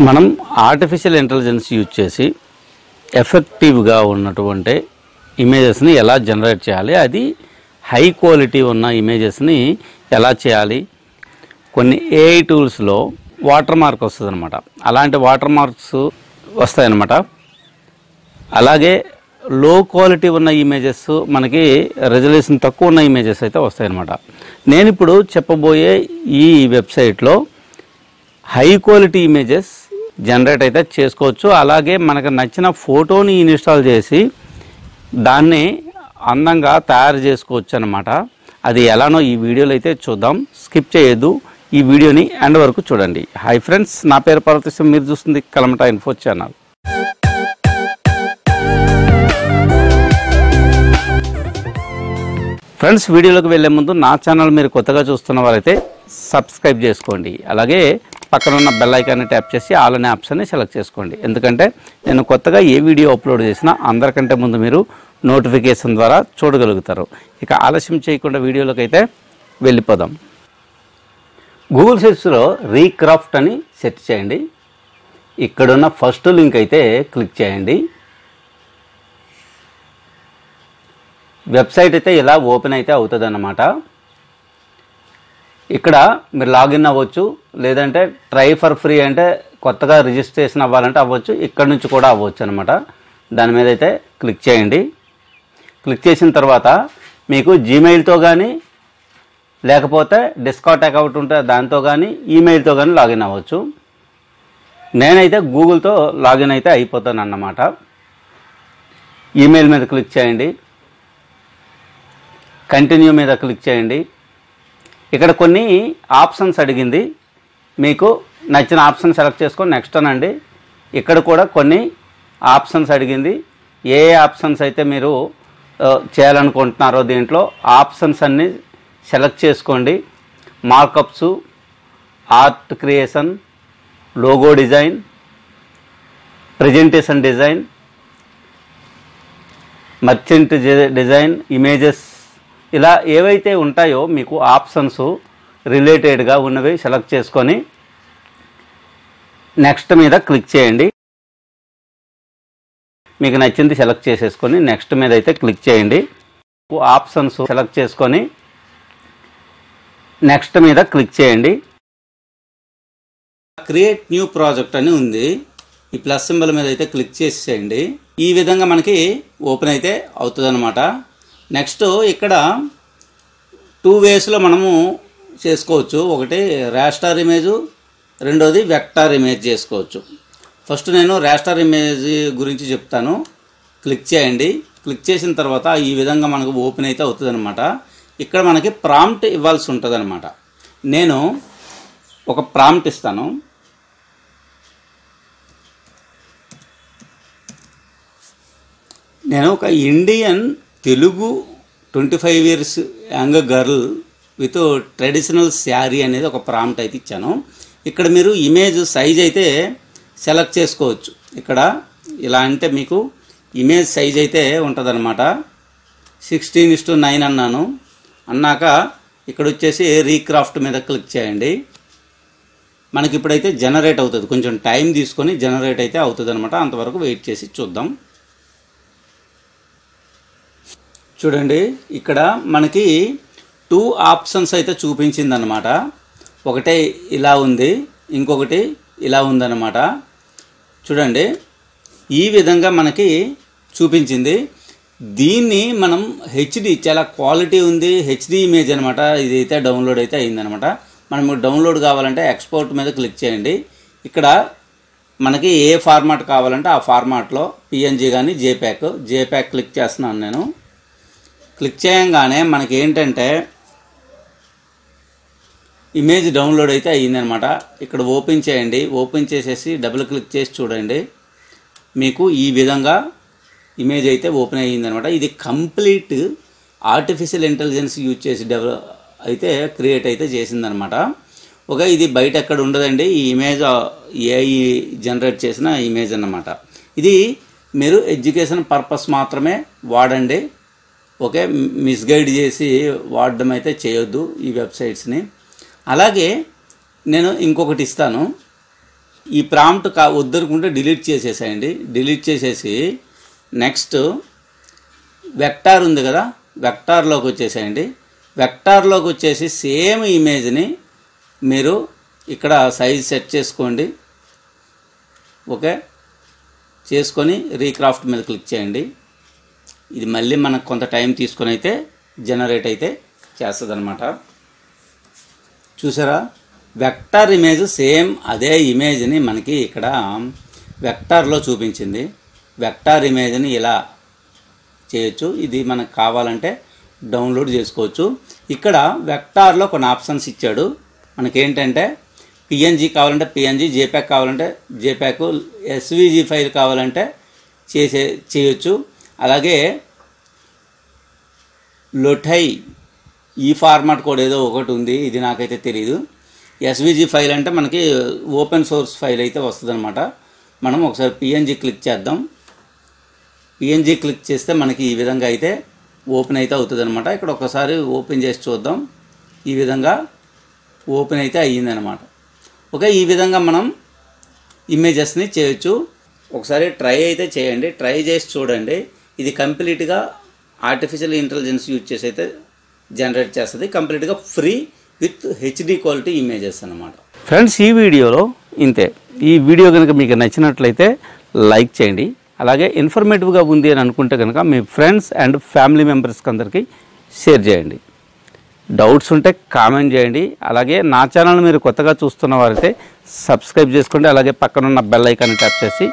మనం artificial intelligence use చేసి ఎఫెక్టివ్గా ఉన్నటువంటి ఇమేజెస్ని ఎలా జనరేట్ చేయాలి, అది హై క్వాలిటీ ఉన్న ఇమేజెస్ని ఎలా చేయాలి. కొన్ని ఏఐ టూల్స్లో వాటర్ మార్క్ వస్తుంది అనమాట, అలాంటి వాటర్ మార్క్స్ వస్తాయన్నమాట. అలాగే లో క్వాలిటీ ఉన్న ఇమేజెస్, మనకి రెజల్యూషన్ తక్కువ ఉన్న ఇమేజెస్ అయితే వస్తాయన్నమాట. నేను ఇప్పుడు చెప్పబోయే ఈ వెబ్సైట్లో హై క్వాలిటీ ఇమేజెస్ జనరేట్ అయితే చేసుకోవచ్చు. అలాగే మనకు నచ్చిన ఫోటోని ఇన్స్టాల్ చేసి దాన్ని అందంగా తయారు చేసుకోవచ్చు అన్నమాట. అది ఎలానో ఈ వీడియోలో అయితే చూద్దాం. స్కిప్ చేయొద్దు, ఈ వీడియోని ఎండ్ వరకు చూడండి. హాయ్ ఫ్రెండ్స్, నా పేరు పార్వతీశం, మీరు చూస్తుంది కలమట ఇన్ఫో ఛానల్. ఫ్రెండ్స్, వీడియోలోకి వెళ్ళే ముందు నా ఛానల్ మీరు కొత్తగా చూస్తున్న వారైతే సబ్స్క్రైబ్ చేసుకోండి. అలాగే పక్కన ఉన్న బెల్ ఐకాన్ని ట్యాప్ చేసి ఆల్ అనే ఆప్షన్ని సెలెక్ట్ చేసుకోండి. ఎందుకంటే నేను కొత్తగా ఏ వీడియో అప్లోడ్ చేసినా అందరికంటే ముందు మీరు నోటిఫికేషన్ ద్వారా చూడగలుగుతారు. ఇక ఆలస్యం చేయకుండా వీడియోలోకి అయితే వెళ్ళిపోదాం. గూగుల్ సెర్చ్లో రీక్రాఫ్ట్ అని సెర్చ్ చేయండి. ఇక్కడున్న ఫస్ట్ లింక్ అయితే క్లిక్ చేయండి. వెబ్సైట్ అయితే ఇలా ఓపెన్ అయితే అవుతుంది అన్నమాట. ఇక్కడ మీరు లాగిన్ అవ్వచ్చు, లేదంటే ట్రై ఫర్ ఫ్రీ అంటే కొత్తగా రిజిస్ట్రేషన్ అవ్వాలంటే అవ్వచ్చు, ఇక్కడ నుంచి కూడా అవ్వచ్చు అనమాట. దాని మీద అయితే క్లిక్ చేయండి. క్లిక్ చేసిన తర్వాత మీకు జీమెయిల్తో కానీ లేకపోతే డిస్కార్డ్ అకౌంట్ ఉంటే దాంతో కానీ ఈమెయిల్తో కానీ లాగిన్ అవ్వచ్చు. నేనైతే గూగుల్తో లాగిన్ అయితే అయిపోతాను అన్నమాట. ఈమెయిల్ మీద క్లిక్ చేయండి. కంటిన్యూ మీద క్లిక్ చేయండి. ఇక్కడ కొన్ని ఆప్షన్స్ అడిగింది, మీకు నచ్చిన ఆప్షన్ సెలెక్ట్ చేసుకొని నెక్స్ట్ అనండి. ఇక్కడ కూడా కొన్ని ఆప్షన్స్ అడిగింది. ఏ ఆప్షన్స్ అయితే మీరు చేయాలనుకుంటున్నారో దీంట్లో ఆప్షన్స్ అన్నీ సెలెక్ట్ చేసుకోండి. Markups, art creation, logo design, presentation design, merchant design, images, ఇలా ఏవైతే ఉంటాయో మీకు ఆప్షన్స్ రిలేటెడ్గా ఉన్నవి సెలెక్ట్ చేసుకొని నెక్స్ట్ మీద క్లిక్ చేయండి. మీకు నచ్చింది సెలెక్ట్ చేసేసుకొని నెక్స్ట్ మీద అయితే క్లిక్ చేయండి. ఆప్షన్స్ సెలెక్ట్ చేసుకొని నెక్స్ట్ మీద క్లిక్ చేయండి. క్రియేట్ న్యూ ప్రాజెక్ట్ అని ఉంది, ఈ ప్లస్ సింబల్ మీద అయితే క్లిక్ చేసేయండి. ఈ విధంగా మనకి ఓపెన్ అయితే అవుతుంది అన్నమాట. నెక్స్ట్ ఇక్కడ 2 వేస్లో మనము చేసుకోవచ్చు. ఒకటి రాస్టర్ ఇమేజ్, రెండోది వెక్టార్ ఇమేజ్ చేసుకోవచ్చు. ఫస్ట్ నేను రాస్టర్ ఇమేజ్ గురించి చెప్తాను. క్లిక్ చేయండి. క్లిక్ చేసిన తర్వాత ఈ విధంగా మనకు ఓపెన్ అయితే అవుతుంది అనమాట. ఇక్కడ మనకి ప్రాంప్ట్ ఇవ్వాల్సి ఉంటుంది అనమాట. నేను ఒక ప్రాంప్ట్ ఇస్తాను. నేను ఒక Indian Telugu 25 years young girl with traditional sari అనేది ఒక ప్రాంప్ట్ అయితే ఇచ్చాను. ఇక్కడ మీరు ఇమేజ్ సైజ్ అయితే సెలెక్ట్ చేసుకోవచ్చు. ఇక్కడ ఇలా అంటే మీకు ఇమేజ్ సైజ్ అయితే ఉంటుంది అనమాట. 16:9 అన్నాను. అన్నాక ఇక్కడ వచ్చేసి రీక్రాఫ్ట్ మీద క్లిక్ చేయండి. మనకి ఇప్పుడైతే జనరేట్ అవుతుంది. కొంచెం టైం తీసుకొని జనరేట్ అయితే అవుతుంది అనమాట. అంతవరకు వెయిట్ చేసి చూద్దాం. చూడండి, ఇక్కడ మనకి 2 ఆప్షన్స్ అయితే చూపించింది అనమాట. ఒకటే ఇలా ఉంది, ఇంకొకటి ఇలా ఉందన్నమాట. చూడండి, ఈ విధంగా మనకి చూపించింది. దీన్ని మనం హెచ్డి, చాలా క్వాలిటీ ఉంది, హెచ్డి ఇమేజ్ అనమాట. ఇదైతే డౌన్లోడ్ అయితే అయిందనమాట. మనం డౌన్లోడ్ కావాలంటే ఎక్స్పోర్ట్ మీద క్లిక్ చేయండి. ఇక్కడ మనకి ఏ ఫార్మాట్ కావాలంటే ఆ ఫార్మాట్లో పిఎన్జీ కానీ జేప్యాక్ క్లిక్ చేస్తున్నాను నేను. క్లిక్ చేయంగానే మనకి ఏంటంటే ఇమేజ్ డౌన్లోడ్ అయితే అయ్యిందనమాట. ఇక్కడ ఓపెన్ చేయండి. ఓపెన్ చేసేసి డబుల్ క్లిక్ చేసి చూడండి. మీకు ఈ విధంగా ఇమేజ్ అయితే ఓపెన్ అయ్యిందనమాట. ఇది కంప్లీట్ ఆర్టిఫిషియల్ ఇంటెలిజెన్స్ యూజ్ చేసి అయితే క్రియేట్ అయితే చేసిందనమాట. ఇది బయట ఎక్కడ ఉండదండి. ఈ ఇమేజ్ ఏఐ జనరేట్ చేసిన ఇమేజ్ అన్నమాట. ఇది మీరు ఎడ్యుకేషన్ పర్పస్ మాత్రమే వాడండి. మిస్గైడ్ చేసి వాడడం అయితే చేయొద్దు ఈ వెబ్సైట్స్ని. అలాగే నేను ఇంకొకటి ఇస్తాను. ఈ ప్రాంప్ట్ వద్దనుకుంటే డిలీట్ చేసేసేయండి. డిలీట్ చేసేసి నెక్స్ట్ వెక్టార్ ఉంది కదా, వెక్టార్లోకి వచ్చేసేయండి. వెక్టార్లోకి వచ్చేసి సేమ్ ఇమేజ్ని మీరు ఇక్కడ సైజ్ సెట్ చేసుకోండి. ఓకే, చేసుకొని రీక్రాఫ్ట్ మీద క్లిక్ చేయండి. ఇది మళ్ళీ మనకు కొంత టైం తీసుకొని అయితే జనరేట్ అయితే చేస్తుంది అనమాట. చూసారా, వెక్టార్ ఇమేజ్ సేమ్ అదే ఇమేజ్ని మనకి ఇక్కడ వెక్టార్లో చూపించింది. వెక్టార్ ఇమేజ్ని ఇలా చేయొచ్చు. ఇది మనకు కావాలంటే డౌన్లోడ్ చేసుకోవచ్చు. ఇక్కడ వెక్టార్లో కొన్ని ఆప్షన్స్ ఇచ్చాడు. మనకేంటంటే పిఎన్జీ కావాలంటే పిఎన్జీ, జేప్యాక్ కావాలంటే జేప్యాక్, ఎస్విజీ ఫైల్ కావాలంటే చేయొచ్చు. అలాగే లొఠై ఈ ఫార్మాట్ కూడా ఏదో ఒకటి ఉంది, ఇది నాకైతే తెలియదు. ఎస్విజీ ఫైల్ అంటే మనకి ఓపెన్ సోర్స్ ఫైల్ అయితే వస్తుంది అనమాట. మనం ఒకసారి పిఎన్జీ క్లిక్ చేద్దాం. పిఎన్జీ క్లిక్ చేస్తే మనకి ఈ విధంగా అయితే ఓపెన్ అయితే అవుతుంది అనమాట. ఇక్కడ ఒకసారి ఓపెన్ చేసి చూద్దాం. ఈ విధంగా ఓపెన్ అయితే అయ్యిందనమాట. ఓకే, ఈ విధంగా మనం ఇమేజెస్ని చేయొచ్చు. ఒకసారి ట్రై అయితే చేయండి, ట్రై చేసి చూడండి. ఇది కంప్లీట్గా ఆర్టిఫిషియల్ ఇంటెలిజెన్స్ యూజ్ చేసి అయితే జనరేట్ చేస్తుంది. కంప్లీట్గా free with HD quality images అనమాట. ఫ్రెండ్స్, ఈ వీడియోలో ఇంతే. ఈ వీడియో కనుక మీకు నచ్చినట్లయితే లైక్ చేయండి. అలాగే ఇన్ఫర్మేటివ్గా ఉంది అని అనుకుంటే కనుక మీ ఫ్రెండ్స్ అండ్ ఫ్యామిలీ మెంబర్స్కి అందరికీ షేర్ చేయండి. డౌట్స్ ఉంటే కామెంట్ చేయండి. అలాగే నా ఛానల్ మీరు కొత్తగా చూస్తున్న వారైతే సబ్స్క్రైబ్ చేసుకోండి. అలాగే పక్కనున్న బెల్ ఐకాన్ని ట్యాప్ చేసి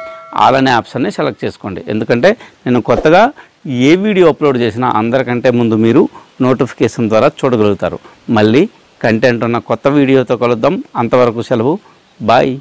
ఆల్ అనే ఆప్షన్ని సెలెక్ట్ చేసుకోండి. ఎందుకంటే నేను కొత్తగా ఏ వీడియో అప్లోడ్ చేసినా అందరికంటే ముందు మీరు నోటిఫికేషన్ ద్వారా చూడగలుగుతారు. మళ్ళీ కంటెంట్ ఉన్న కొత్త వీడియోతో కలుద్దాం. అంతవరకు సెలవు. బాయ్.